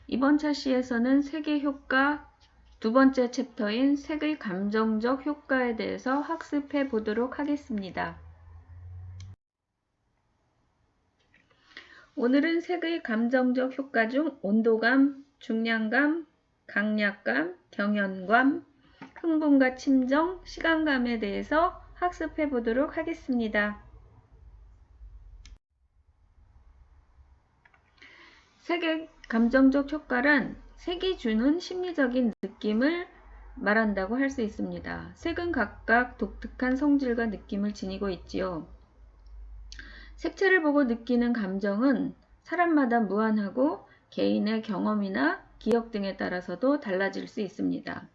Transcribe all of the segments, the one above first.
이번 차시에서는 색의 효과 두 번째 챕터인 색의 감정적 효과에 대해서 학습해 보도록 하겠습니다. 오늘은 색의 감정적 효과 중 온도감, 중량감, 강약감, 경연감, 흥분과 침정, 시간감에 대해서 학습해 보도록 하겠습니다. 색의 감정적 효과란 색이 주는 심리적인 느낌을 말한다고 할 수 있습니다. 색은 각각 독특한 성질과 느낌을 지니고 있지요. 색채를 보고 느끼는 감정은 사람마다 무한하고 개인의 경험이나 기억 등에 따라서도 달라질 수 있습니다.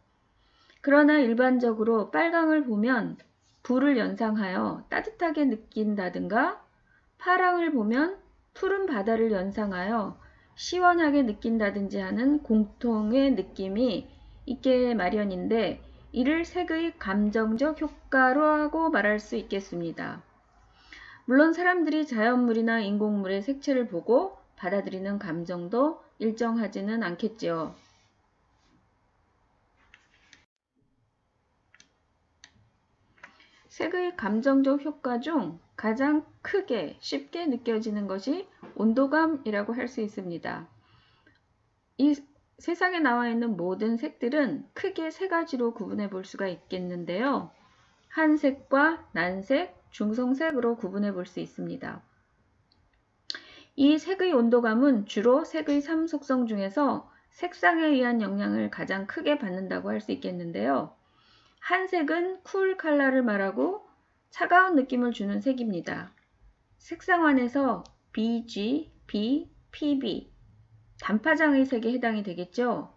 그러나 일반적으로 빨강을 보면 불을 연상하여 따뜻하게 느낀다든가 파랑을 보면 푸른 바다를 연상하여 시원하게 느낀다든지 하는 공통의 느낌이 있게 마련인데 이를 색의 감정적 효과라고 말할 수 있겠습니다. 물론 사람들이 자연물이나 인공물의 색채를 보고 받아들이는 감정도 일정하지는 않겠지요. 색의 감정적 효과 중 가장 크게 쉽게 느껴지는 것이 온도감이라고 할 수 있습니다. 이 세상에 나와 있는 모든 색들은 크게 세 가지로 구분해 볼 수가 있겠는데요. 한색과 난색, 중성색으로 구분해 볼 수 있습니다. 이 색의 온도감은 주로 색의 3속성 중에서 색상에 의한 영향을 가장 크게 받는다고 할 수 있겠는데요. 한색은 쿨 컬러를 말하고 차가운 느낌을 주는 색입니다. 색상환에서 BG, B, PB, 단파장의 색에 해당이 되겠죠.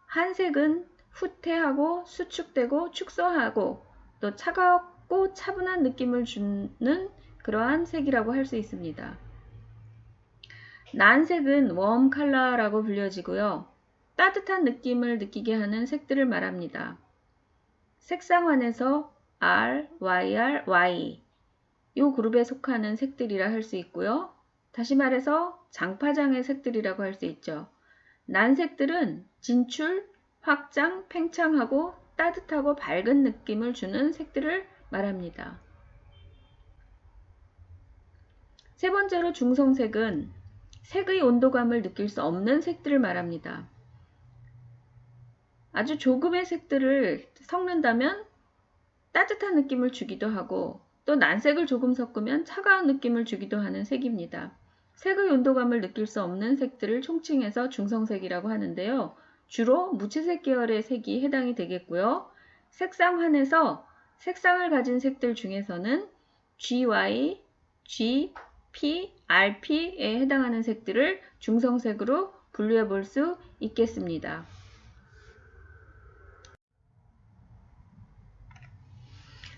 한색은 후퇴하고 수축되고 축소하고 또 차갑고 차분한 느낌을 주는 그러한 색이라고 할 수 있습니다. 난색은 웜 컬러라고 불려지고요. 따뜻한 느낌을 느끼게 하는 색들을 말합니다. 색상환에서 R, YR, Y 이 그룹에 속하는 색들이라 할 수 있고요. 다시 말해서 장파장의 색들이라고 할 수 있죠. 난색들은 진출, 확장, 팽창하고 따뜻하고 밝은 느낌을 주는 색들을 말합니다. 세 번째로 중성색은 색의 온도감을 느낄 수 없는 색들을 말합니다. 아주 조금의 색들을 섞는다면 따뜻한 느낌을 주기도 하고 또 난색을 조금 섞으면 차가운 느낌을 주기도 하는 색입니다. 색의 온도감을 느낄 수 없는 색들을 총칭해서 중성색이라고 하는데요. 주로 무채색 계열의 색이 해당이 되겠고요. 색상환에서 색상을 가진 색들 중에서는 GY, G, P, RP에 해당하는 색들을 중성색으로 분류해 볼 수 있겠습니다.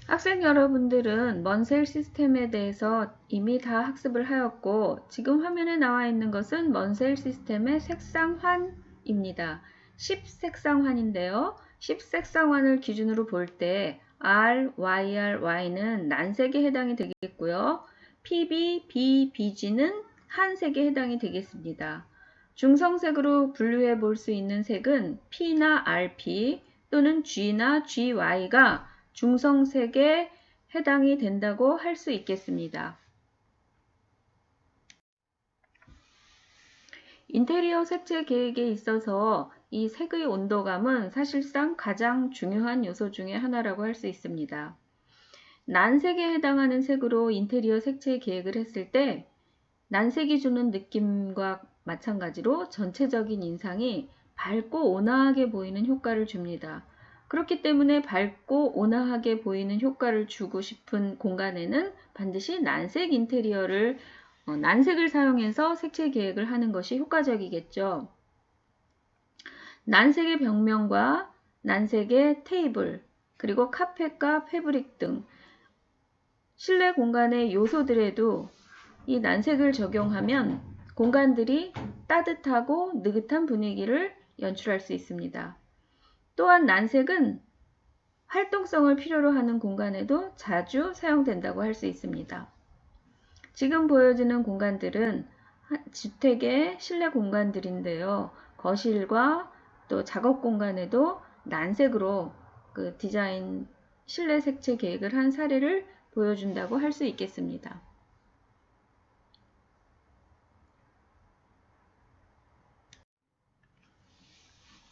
학생 여러분들은 먼셀 시스템에 대해서 이미 다 학습을 하였고 지금 화면에 나와 있는 것은 먼셀 시스템의 색상환입니다. 10색상환인데요. 10색상환을 기준으로 볼 때 R, YR, Y는 난색에 해당이 되겠고요. PB, B, BG는 한색에 해당이 되겠습니다. 중성색으로 분류해 볼 수 있는 색은 P나 RP 또는 G나 GY가 중성색에 해당이 된다고 할 수 있겠습니다. 인테리어 색채 계획에 있어서 이 색의 온도감은 사실상 가장 중요한 요소 중에 하나라고 할 수 있습니다. 난색에 해당하는 색으로 인테리어 색채 계획을 했을 때 난색이 주는 느낌과 마찬가지로 전체적인 인상이 밝고 온화하게 보이는 효과를 줍니다. 그렇기 때문에 밝고 온화하게 보이는 효과를 주고 싶은 공간에는 반드시 난색 인테리어를 난색을 사용해서 색채 계획을 하는 것이 효과적이겠죠. 난색의 벽면과 난색의 테이블, 그리고 카펫과 패브릭 등 실내 공간의 요소들에도 이 난색을 적용하면 공간들이 따뜻하고 느긋한 분위기를 연출할 수 있습니다. 또한 난색은 활동성을 필요로 하는 공간에도 자주 사용된다고 할 수 있습니다. 지금 보여지는 공간들은 주택의 실내 공간들인데요. 거실과 또 작업 공간에도 난색으로 그 디자인 실내 색채 계획을 한 사례를 보여준다고 할 수 있겠습니다.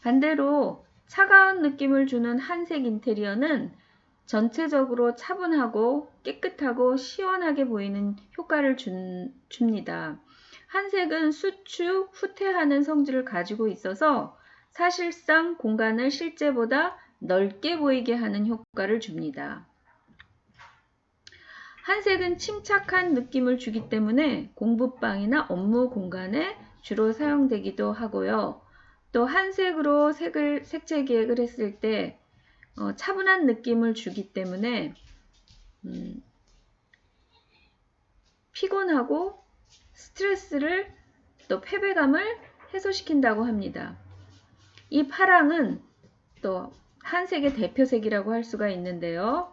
반대로 차가운 느낌을 주는 한색 인테리어는 전체적으로 차분하고 깨끗하고 시원하게 보이는 효과를 줍니다. 한색은 수축, 후퇴하는 성질을 가지고 있어서 사실상 공간을 실제보다 넓게 보이게 하는 효과를 줍니다. 한색은 침착한 느낌을 주기 때문에 공부방이나 업무 공간에 주로 사용되기도 하고요. 또 한색으로 색채 기획을 했을 때 차분한 느낌을 주기 때문에 피곤하고 스트레스를 또 패배감을 해소시킨다고 합니다. 이 파랑은 또 한색의 대표색이라고 할 수가 있는데요.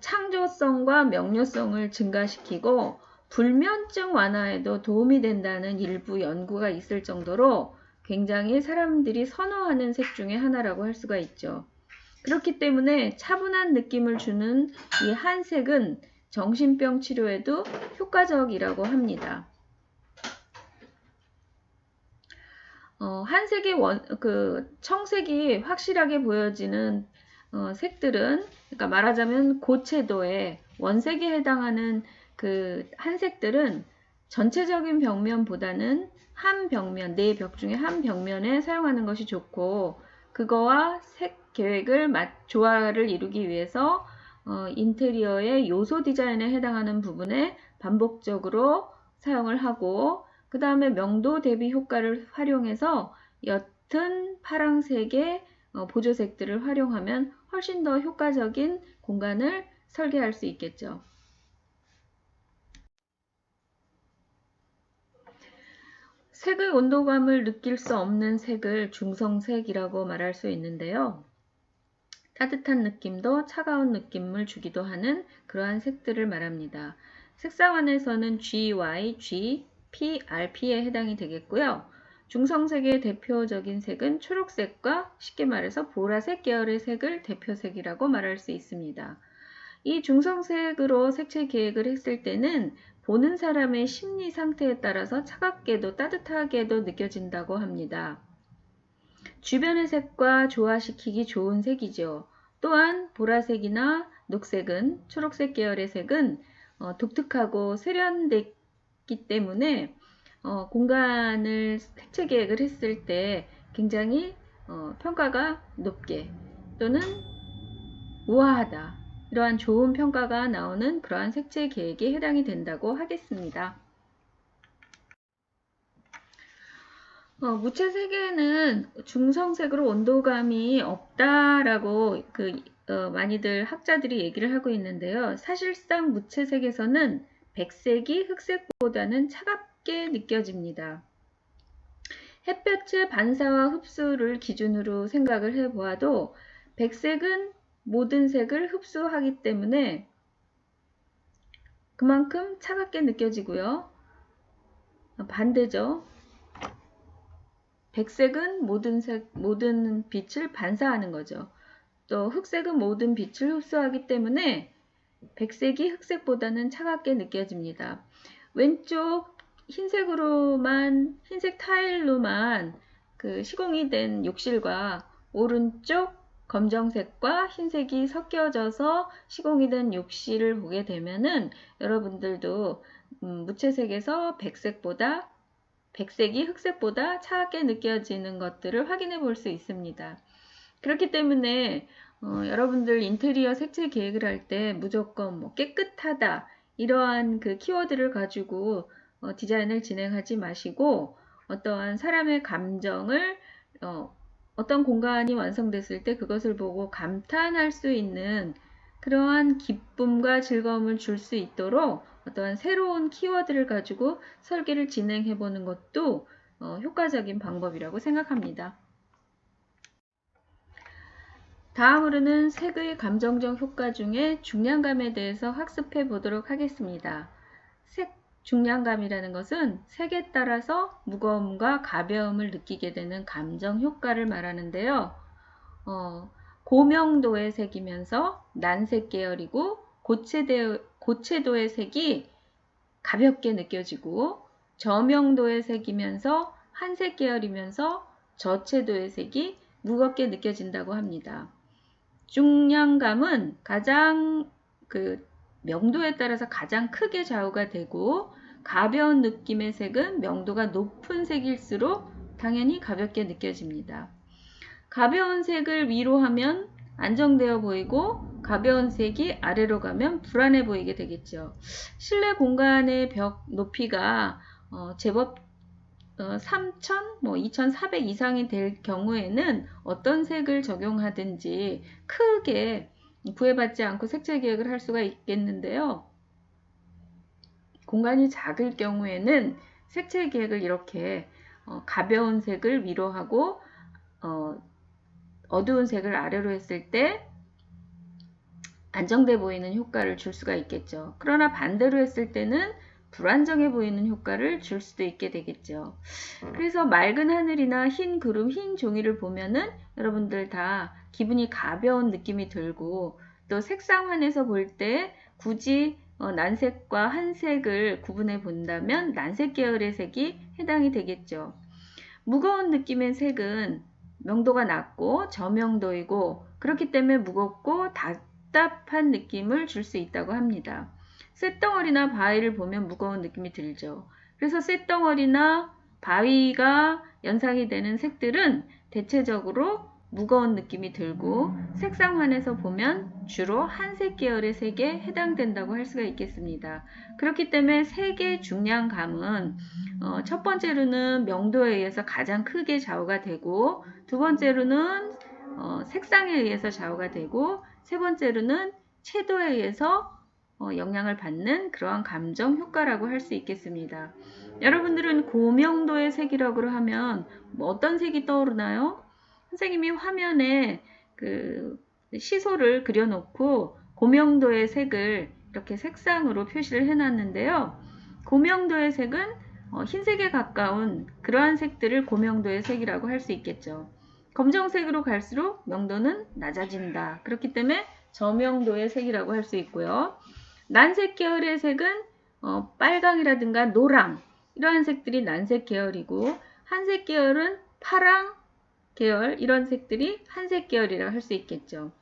창조성과 명료성을 증가시키고 불면증 완화에도 도움이 된다는 일부 연구가 있을 정도로 굉장히 사람들이 선호하는 색 중에 하나라고 할 수가 있죠. 그렇기 때문에 차분한 느낌을 주는 이 한색은 정신병 치료에도 효과적이라고 합니다. 한색의 청색이 확실하게 보여지는 색들은, 그러니까 말하자면 고채도의 원색에 해당하는 그 한색들은 전체적인 벽면보다는 한 벽면, 네 벽 중에 한 벽면에 사용하는 것이 좋고, 그거와 색 계획을 조화를 이루기 위해서 인테리어의 요소 디자인에 해당하는 부분에 반복적으로 사용을 하고, 그 다음에 명도 대비 효과를 활용해서 옅은 파랑색의 보조색들을 활용하면 훨씬 더 효과적인 공간을 설계할 수 있겠죠. 색의 온도감을 느낄 수 없는 색을 중성색이라고 말할 수 있는데요. 따뜻한 느낌도 차가운 느낌을 주기도 하는 그러한 색들을 말합니다. 색상안에서는 GY, G, P, RP에 해당이 되겠고요. 중성색의 대표적인 색은 초록색과 쉽게 말해서 보라색 계열의 색을 대표색이라고 말할 수 있습니다. 이 중성색으로 색채 계획을 했을 때는 보는 사람의 심리 상태에 따라서 차갑게도 따뜻하게도 느껴진다고 합니다. 주변의 색과 조화시키기 좋은 색이죠. 또한 보라색이나 녹색은 초록색 계열의 색은 독특하고 세련됐기 때문에 공간을 색채 계획을 했을 때 굉장히 평가가 높게 또는 우아하다, 이러한 좋은 평가가 나오는 그러한 색채 계획에 해당이 된다고 하겠습니다. 무채색에는 중성색으로 온도감이 없다라고 많이들 학자들이 얘기를 하고 있는데요. 사실상 무채색에서는 백색이 흑색보다는 차갑게 느껴집니다. 햇볕의 반사와 흡수를 기준으로 생각을 해보아도 백색은 모든 색을 흡수하기 때문에 그만큼 차갑게 느껴지고요. 반대죠. 백색은 모든 빛을 반사하는 거죠. 또 흑색은 모든 빛을 흡수하기 때문에 백색이 흑색보다는 차갑게 느껴집니다. 왼쪽 흰색 타일로만 시공이 된 욕실과 오른쪽 검정색과 흰색이 섞여져서 시공이 된 욕실을 보게 되면은 여러분들도 무채색에서 백색이 흑색보다 차갑게 느껴지는 것들을 확인해 볼 수 있습니다. 그렇기 때문에 여러분들 인테리어 색채 계획을 할 때 무조건 깨끗하다, 이러한 키워드를 가지고 디자인을 진행하지 마시고, 어떠한 사람의 감정을 어떤 공간이 완성됐을 때 그것을 보고 감탄할 수 있는 그러한 기쁨과 즐거움을 줄 수 있도록 어떠한 새로운 키워드를 가지고 설계를 진행해 보는 것도 효과적인 방법이라고 생각합니다. 다음으로는 색의 감정적 효과 중에 중량감에 대해서 학습해 보도록 하겠습니다. 중량감이라는 것은 색에 따라서 무거움과 가벼움을 느끼게 되는 감정 효과를 말하는데요. 고명도의 색이면서 난색 계열이고 고채도의 색이 가볍게 느껴지고, 저명도의 색이면서 한색 계열이면서 저채도의 색이 무겁게 느껴진다고 합니다. 중량감은 가장 명도에 따라서 가장 크게 좌우가 되고, 가벼운 느낌의 색은 명도가 높은 색일수록 당연히 가볍게 느껴집니다. 가벼운 색을 위로 하면 안정되어 보이고, 가벼운 색이 아래로 가면 불안해 보이게 되겠죠. 실내 공간의 벽 높이가 제법 3000, 2400 이상이 될 경우에는 어떤 색을 적용하든지 크게 구애받지 않고 색채 계획을 할 수가 있겠는데요. 공간이 작을 경우에는 색채 계획을 이렇게 가벼운 색을 위로 하고 어두운 색을 아래로 했을 때 안정돼 보이는 효과를 줄 수가 있겠죠. 그러나 반대로 했을 때는 불안정해 보이는 효과를 줄 수도 있게 되겠죠. 그래서 맑은 하늘이나 흰 구름, 흰 종이를 보면은 여러분들 다 기분이 가벼운 느낌이 들고, 또 색상환에서 볼 때 굳이 난색과 한색을 구분해 본다면 난색 계열의 색이 해당이 되겠죠. 무거운 느낌의 색은 명도가 낮고 저명도이고, 그렇기 때문에 무겁고 답답한 느낌을 줄 수 있다고 합니다. 쇳덩어리나 바위를 보면 무거운 느낌이 들죠. 그래서 쇳덩어리나 바위가 연상이 되는 색들은 대체적으로 무거운 느낌이 들고, 색상환에서 보면 주로 한색 계열의 색에 해당된다고 할 수가 있겠습니다. 그렇기 때문에 색의 중량감은 첫 번째로는 명도에 의해서 가장 크게 좌우가 되고, 두 번째로는 색상에 의해서 좌우가 되고, 세 번째로는 채도에 의해서 영향을 받는 그러한 감정 효과라고 할 수 있겠습니다. 여러분들은 고명도의 색이라고 하면 어떤 색이 떠오르나요? 선생님이 화면에 시소를 그려놓고 고명도의 색을 이렇게 색상으로 표시를 해놨는데요. 고명도의 색은 흰색에 가까운 그러한 색들을 고명도의 색이라고 할 수 있겠죠. 검정색으로 갈수록 명도는 낮아진다. 그렇기 때문에 저명도의 색이라고 할 수 있고요. 난색 계열의 색은 빨강이라든가 노랑, 이러한 색들이 난색 계열이고, 한색 계열은 파랑 계열, 이런 색들이 한색 계열이라고 할 수 있겠죠.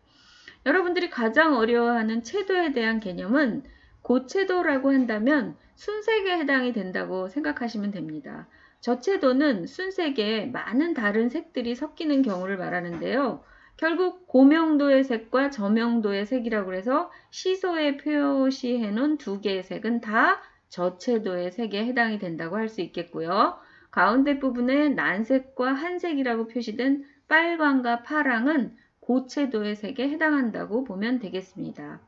여러분들이 가장 어려워하는 채도에 대한 개념은 고채도라고 한다면 순색에 해당이 된다고 생각하시면 됩니다. 저채도는 순색에 많은 다른 색들이 섞이는 경우를 말하는데요. 결국 고명도의 색과 저명도의 색이라고 해서 시소에 표시해 놓은 두 개의 색은 다 저채도의 색에 해당이 된다고 할 수 있겠고요. 가운데 부분에 난색과 한색이라고 표시된 빨강과 파랑은 고채도의 색에 해당한다고 보면 되겠습니다.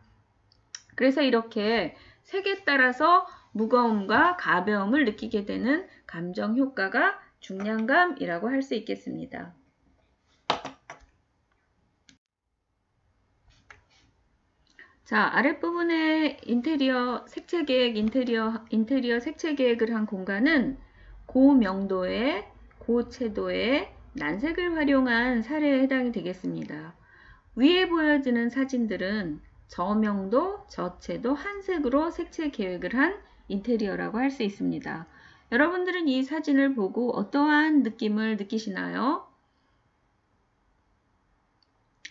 그래서 이렇게 색에 따라서 무거움과 가벼움을 느끼게 되는 감정 효과가 중량감이라고 할 수 있겠습니다. 자, 아랫부분에 인테리어 색채 계획, 인테리어 색채 계획을 한 공간은 고명도의, 고채도의 난색을 활용한 사례에 해당이 되겠습니다. 위에 보여지는 사진들은 저명도, 저채도, 한색으로 색채 계획을 한 인테리어라고 할 수 있습니다. 여러분들은 이 사진을 보고 어떠한 느낌을 느끼시나요?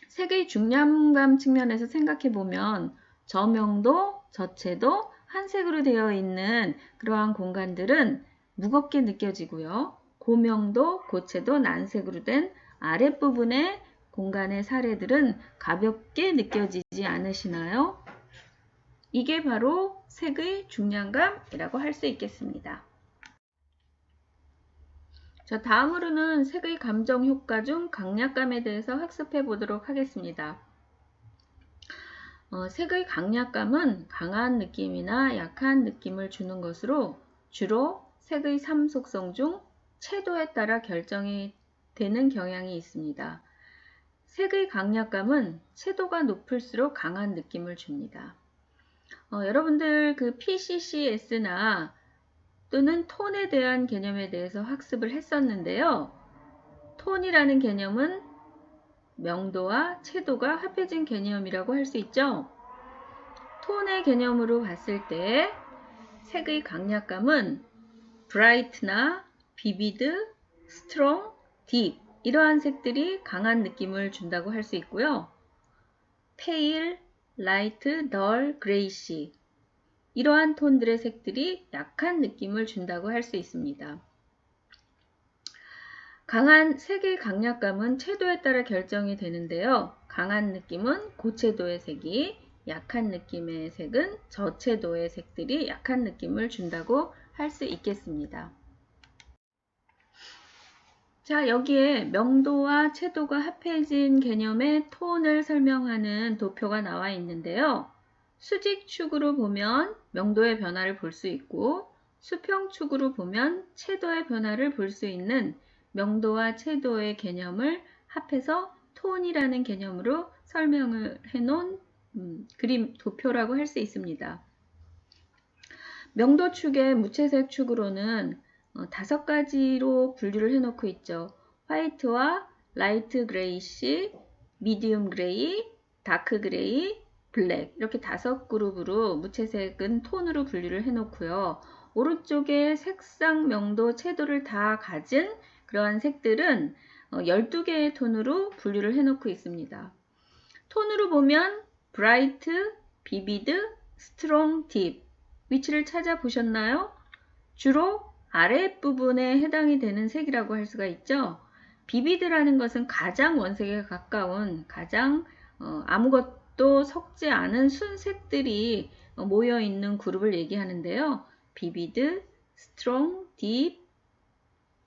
색의 중량감 측면에서 생각해 보면 저명도, 저채도, 한색으로 되어 있는 그러한 공간들은 무겁게 느껴지고요. 고명도, 고채도, 난색으로 된 아랫부분의 공간의 사례들은 가볍게 느껴지지 않으시나요? 이게 바로 색의 중량감이라고 할 수 있겠습니다. 자, 다음으로는 색의 감정 효과 중 강약감에 대해서 학습해 보도록 하겠습니다. 색의 강약감은 강한 느낌이나 약한 느낌을 주는 것으로 주로 색의 3속성 중 채도에 따라 결정이 되는 경향이 있습니다. 색의 강약감은 채도가 높을수록 강한 느낌을 줍니다. 여러분들 PCCS나 또는 톤에 대한 개념에 대해서 학습을 했었는데요. 톤이라는 개념은 명도와 채도가 합해진 개념이라고 할 수 있죠. 톤의 개념으로 봤을 때 색의 강약감은 bright나 vivid, strong, deep 이러한 색들이 강한 느낌을 준다고 할 수 있고요. pale, light, dull, grayish 이러한 톤들의 색들이 약한 느낌을 준다고 할 수 있습니다. 강한 색의 강약감은 채도에 따라 결정이 되는데요. 강한 느낌은 고채도의 색이, 약한 느낌의 색은 저채도의 색들이 약한 느낌을 준다고 할 수 있겠습니다. 자, 여기에 명도와 채도가 합해진 개념의 톤을 설명하는 도표가 나와 있는데요. 수직축으로 보면 명도의 변화를 볼 수 있고 수평축으로 보면 채도의 변화를 볼 수 있는 명도와 채도의 개념을 합해서 톤이라는 개념으로 설명을 해놓은 그림 도표라고 할 수 있습니다. 명도축의 무채색 축으로는 5가지로 분류를 해놓고 있죠. 화이트와 라이트 그레이시, 미디움 그레이, 다크 그레이, 블랙 이렇게 5그룹으로 무채색은 톤으로 분류를 해놓고요. 오른쪽에 색상, 명도, 채도를 다 가진 그러한 색들은 12개의 톤으로 분류를 해놓고 있습니다. 톤으로 보면 bright, vivid, strong, deep 위치를 찾아보셨나요? 주로 아랫부분에 해당이 되는 색이라고 할 수가 있죠. 비비드라는 것은 가장 원색에 가까운 가장 아무것도 섞지 않은 순색들이 모여 있는 그룹을 얘기하는데요. 비비드, 스트롱, 딥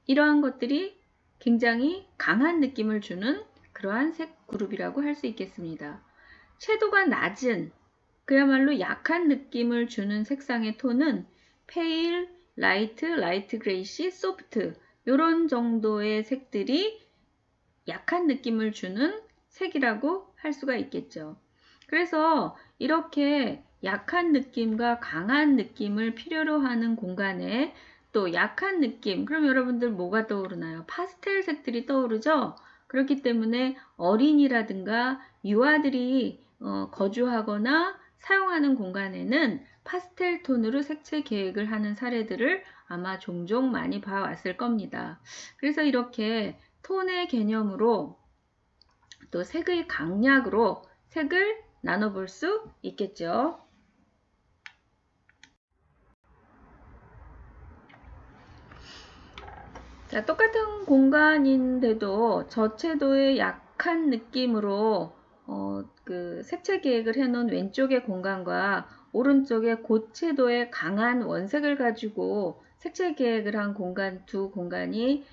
이러한 것들이 굉장히 강한 느낌을 주는 그러한 색 그룹이라고 할 수 있겠습니다. 채도가 낮은 그야말로 약한 느낌을 주는 색상의 톤은 페일, 라이트, 라이트 그레이시, 소프트 이런 정도의 색들이 약한 느낌을 주는 색이라고 할 수가 있겠죠. 그래서 이렇게 약한 느낌과 강한 느낌을 필요로 하는 공간에 또 약한 느낌, 그럼 여러분들 뭐가 떠오르나요? 파스텔 색들이 떠오르죠? 그렇기 때문에 어린이라든가 유아들이 거주하거나 사용하는 공간에는 파스텔 톤으로 색채 계획을 하는 사례들을 아마 종종 많이 봐왔을 겁니다. 그래서 이렇게 톤의 개념으로 또 색의 강약으로 색을 나눠볼 수 있겠죠. 자, 똑같은 공간인데도 저채도의 약한 느낌으로 그 색채 계획을 해놓은 왼쪽의 공간과 오른쪽의 고채도의 강한 원색을 가지고 색채 계획을 한 공간 두 공간이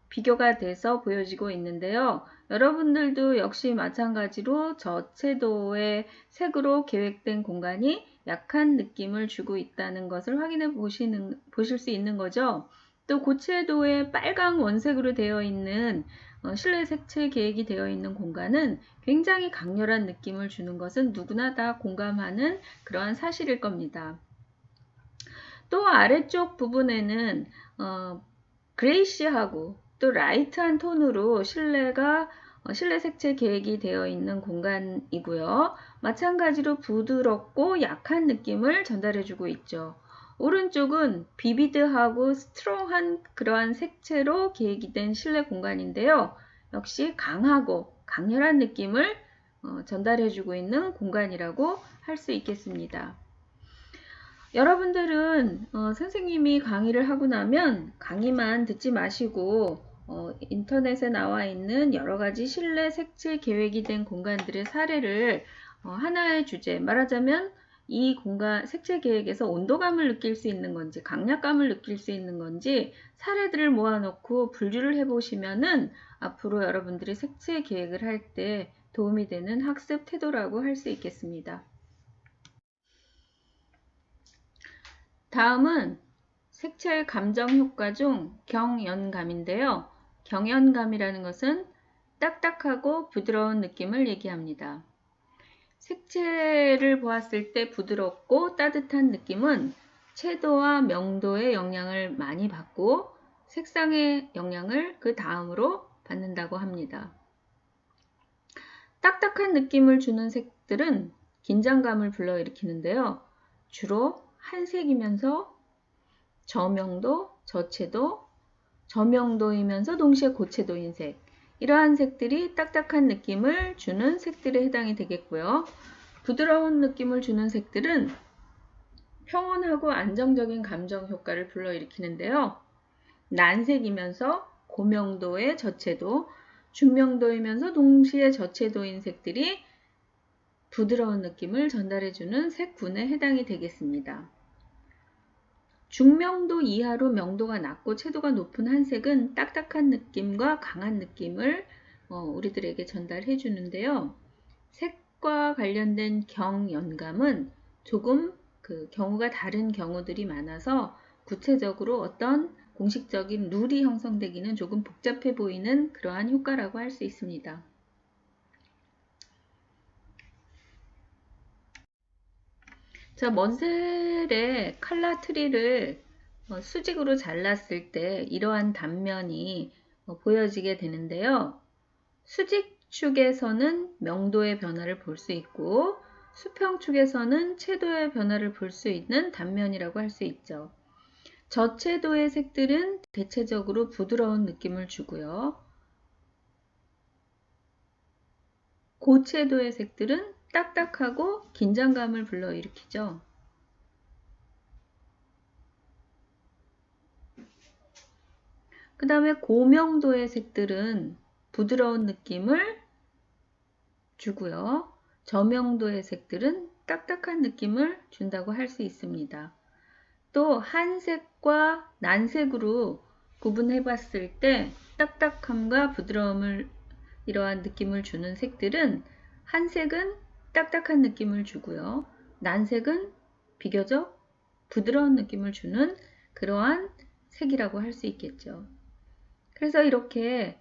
비교가 돼서 보여지고 있는데요. 여러분들도 역시 마찬가지로 저채도의 색으로 계획된 공간이 약한 느낌을 주고 있다는 것을 확인해 보실 수 있는 거죠. 또 고채도의 빨강 원색으로 되어 있는 실내 색채 계획이 되어 있는 공간은 굉장히 강렬한 느낌을 주는 것은 누구나 다 공감하는 그러한 사실일 겁니다. 또 아래쪽 부분에는 그레이시하고 또 라이트한 톤으로 실내 색채 계획이 되어 있는 공간이고요. 마찬가지로 부드럽고 약한 느낌을 전달해주고 있죠. 오른쪽은 비비드하고 스트롱한 그러한 색채로 계획이 된 실내 공간인데요. 역시 강하고 강렬한 느낌을 전달해주고 있는 공간이라고 할 수 있겠습니다. 여러분들은 선생님이 강의를 하고 나면 강의만 듣지 마시고 인터넷에 나와 있는 여러 가지 실내 색채 계획이 된 공간들의 사례를 하나의 주제, 말하자면 이 공간 색채 계획에서 온도감을 느낄 수 있는 건지 강약감을 느낄 수 있는 건지 사례들을 모아놓고 분류를 해보시면은 앞으로 여러분들이 색채 계획을 할 때 도움이 되는 학습 태도라고 할 수 있겠습니다. 다음은 색채 감정 효과 중 경연감인데요. 경연감이라는 것은 딱딱하고 부드러운 느낌을 얘기합니다. 색채를 보았을 때 부드럽고 따뜻한 느낌은 채도와 명도의 영향을 많이 받고 색상의 영향을 그 다음으로 받는다고 합니다. 딱딱한 느낌을 주는 색들은 긴장감을 불러일으키는데요. 주로 한색이면서 저명도, 저채도, 저명도이면서 동시에 고채도인 색, 이러한 색들이 딱딱한 느낌을 주는 색들에 해당이 되겠고요. 부드러운 느낌을 주는 색들은 평온하고 안정적인 감정 효과를 불러일으키는데요. 난색이면서 고명도의 저채도, 중명도이면서 동시에 저채도인 색들이 부드러운 느낌을 전달해주는 색군에 해당이 되겠습니다. 중명도 이하로 명도가 낮고 채도가 높은 한색은 딱딱한 느낌과 강한 느낌을 우리들에게 전달해 주는데요. 색과 관련된 경연감은 조금 경우가 다른 경우들이 많아서 구체적으로 어떤 공식적인 룰이 형성되기는 조금 복잡해 보이는 그러한 효과라고 할 수 있습니다. 자, 먼셀의 칼라 트리를 수직으로 잘랐을 때 이러한 단면이 보여지게 되는데요. 수직축에서는 명도의 변화를 볼 수 있고 수평축에서는 채도의 변화를 볼 수 있는 단면이라고 할 수 있죠. 저채도의 색들은 대체적으로 부드러운 느낌을 주고요. 고채도의 색들은 딱딱하고 긴장감을 불러일으키죠. 그 다음에 고명도의 색들은 부드러운 느낌을 주고요. 저명도의 색들은 딱딱한 느낌을 준다고 할 수 있습니다. 또 한색과 난색으로 구분해 봤을 때 딱딱함과 부드러움을 이러한 느낌을 주는 색들은 한색은 딱딱한 느낌을 주고요. 난색은 비교적 부드러운 느낌을 주는 그러한 색이라고 할 수 있겠죠. 그래서 이렇게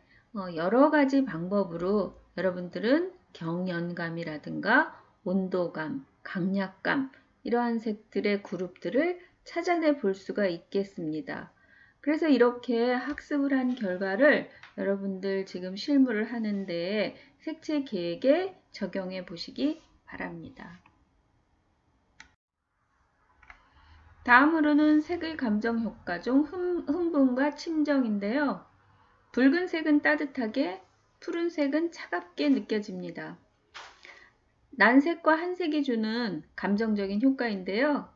여러 가지 방법으로 여러분들은 경연감이라든가 온도감, 강약감 이러한 색들의 그룹들을 찾아내 볼 수가 있겠습니다. 그래서 이렇게 학습을 한 결과를 여러분들 지금 실무를 하는데 색채 계획에 적용해 보시기 바랍니다. 다음으로는 색의 감정 효과 중 흥분과 침정인데요. 붉은색은 따뜻하게, 푸른색은 차갑게 느껴집니다. 난색과 한색이 주는 감정적인 효과인데요.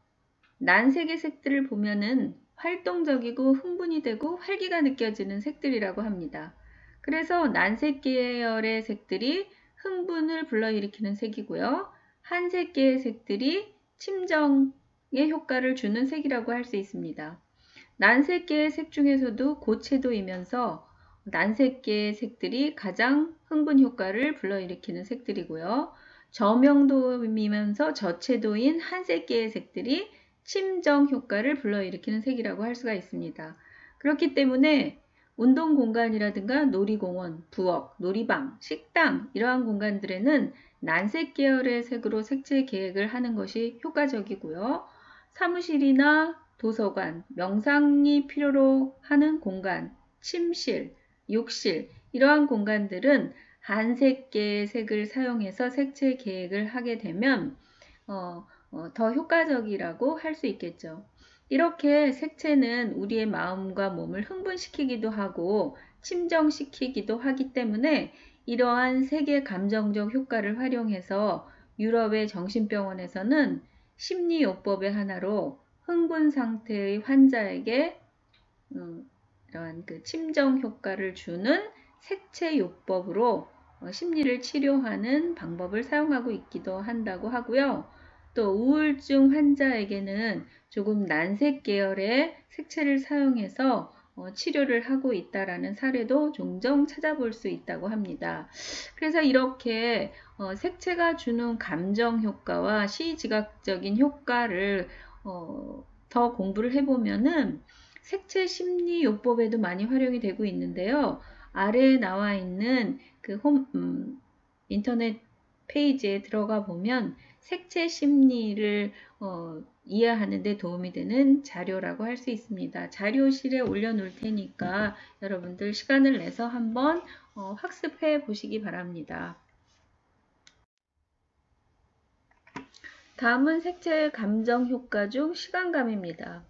난색의 색들을 보면은 활동적이고 흥분이 되고 활기가 느껴지는 색들이라고 합니다. 그래서 난색 계열의 색들이 흥분을 불러일으키는 색이고요. 한색 계의 색들이 침정의 효과를 주는 색이라고 할 수 있습니다. 난색 계의 색 중에서도 고채도이면서 난색계의 색들이 가장 흥분 효과를 불러일으키는 색들이고요. 저명도이면서 저채도인 한색계의 색들이 침정 효과를 불러일으키는 색이라고 할 수가 있습니다. 그렇기 때문에 운동 공간이라든가 놀이공원, 부엌, 놀이방, 식당 이러한 공간들에는 난색 계열의 색으로 색채 계획을 하는 것이 효과적이고요. 사무실이나 도서관, 명상이 필요로 하는 공간, 침실, 욕실 이러한 공간들은 한색계의 색을 사용해서 색채 계획을 하게 되면 더 효과적이라고 할 수 있겠죠. 이렇게 색채는 우리의 마음과 몸을 흥분시키기도 하고 침정시키기도 하기 때문에 이러한 색의 감정적 효과를 활용해서 유럽의 정신병원에서는 심리요법의 하나로 흥분 상태의 환자에게 이러한 침정 효과를 주는 색채요법으로 심리를 치료하는 방법을 사용하고 있기도 한다고 하고요. 또 우울증 환자에게는 조금 난색 계열의 색채를 사용해서 치료를 하고 있다라는 사례도 종종 찾아볼 수 있다고 합니다. 그래서 이렇게 색채가 주는 감정 효과와 시지각적인 효과를 더 공부를 해보면은 색채 심리 요법에도 많이 활용이 되고 있는데요. 아래에 나와 있는 인터넷 페이지에 들어가 보면 색채 심리를 이해하는 데 도움이 되는 자료라고 할 수 있습니다. 자료실에 올려놓을 테니까 여러분들 시간을 내서 한번 학습해 보시기 바랍니다. 다음은 색채의 감정 효과 중 시간감입니다.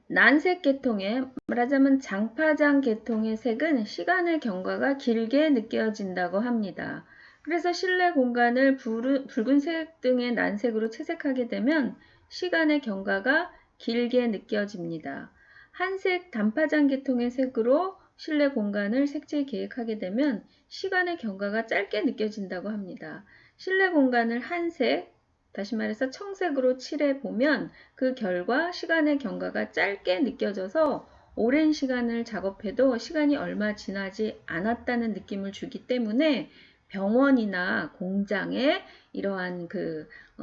난색 계통의, 말하자면 장파장 계통의 색은 시간의 경과가 길게 느껴진다고 합니다. 그래서 실내 공간을 붉은색 등의 난색으로 채색하게 되면 시간의 경과가 길게 느껴집니다. 한색 단파장 계통의 색으로 실내 공간을 색칠 계획하게 되면 시간의 경과가 짧게 느껴진다고 합니다. 실내 공간을 한색, 다시 말해서 청색으로 칠해 보면 그 결과 시간의 경과가 짧게 느껴져서 오랜 시간을 작업해도 시간이 얼마 지나지 않았다는 느낌을 주기 때문에 병원이나 공장에 이러한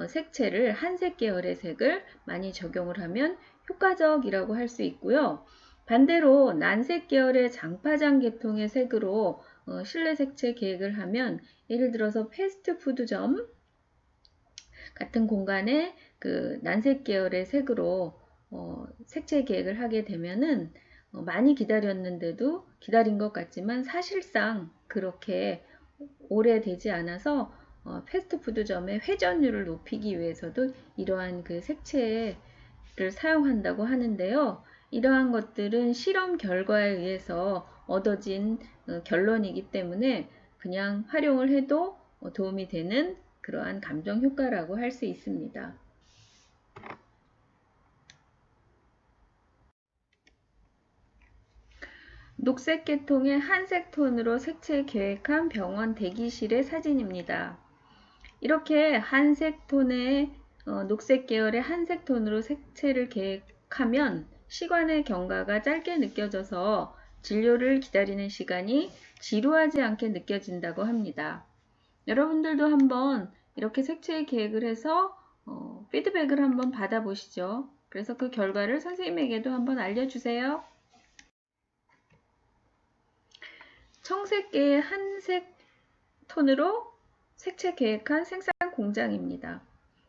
색채를 한색 계열의 색을 많이 적용을 하면 효과적이라고 할 수 있고요. 반대로 난색 계열의 장파장 계통의 색으로 실내 색채 계획을 하면 예를 들어서 패스트푸드점 같은 공간에 난색 계열의 색으로 색채 계획을 하게 되면은 많이 기다렸는데도 기다린 것 같지만 사실상 그렇게 오래되지 않아서 패스트푸드점의 회전율을 높이기 위해서도 이러한 색채를 사용한다고 하는데요. 이러한 것들은 실험 결과에 의해서 얻어진 결론이기 때문에 그냥 활용을 해도 도움이 되는 그러한 감정 효과라고 할 수 있습니다. 녹색 계통의 한색 톤으로 색채 계획한 병원 대기실의 사진입니다. 이렇게 한색 톤의 녹색 계열의 한색 톤으로 색채를 계획하면 시간의 경과가 짧게 느껴져서 진료를 기다리는 시간이 지루하지 않게 느껴진다고 합니다. 여러분들도 한번 이렇게 색채 계획을 해서 피드백을 한번 받아보시죠. 그래서 그 결과를 선생님에게도 한번 알려주세요. 청색계의 한색 톤으로 색채 계획한 생산 공장입니다.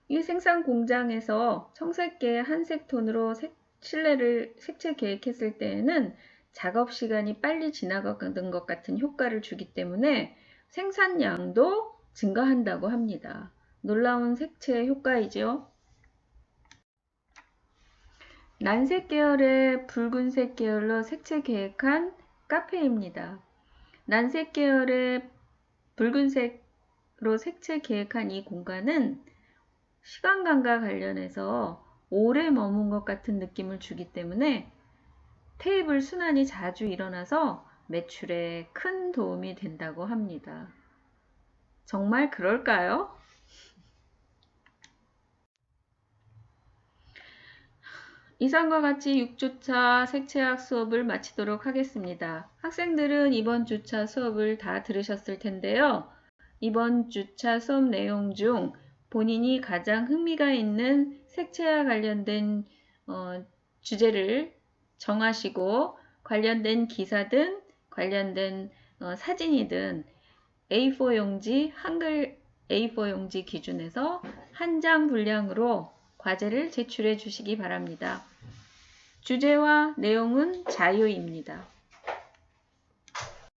이 생산 공장에서 청색계의 한색 톤으로 실내를 색채 계획했을 때에는 작업 시간이 빨리 지나가는 것 같은 효과를 주기 때문에 생산량도 증가한다고 합니다. 놀라운 색채 효과이죠. 난색 계열의 붉은색 계열로 색채 계획한 카페입니다. 난색 계열의 붉은색으로 색채 계획한 이 공간은 시간감과 관련해서 오래 머문 것 같은 느낌을 주기 때문에 테이블 순환이 자주 일어나서 매출에 큰 도움이 된다고 합니다. 정말 그럴까요? 이상과 같이 6주차 색채학 수업을 마치도록 하겠습니다. 학생들은 이번 주차 수업을 다 들으셨을 텐데요. 이번 주차 수업 내용 중 본인이 가장 흥미가 있는 색채와 관련된 주제를 정하시고 관련된 기사든 관련된 사진이든 A4 용지, 한글 A4 용지 기준에서 한 장 분량으로 과제를 제출해 주시기 바랍니다. 주제와 내용은 자유입니다.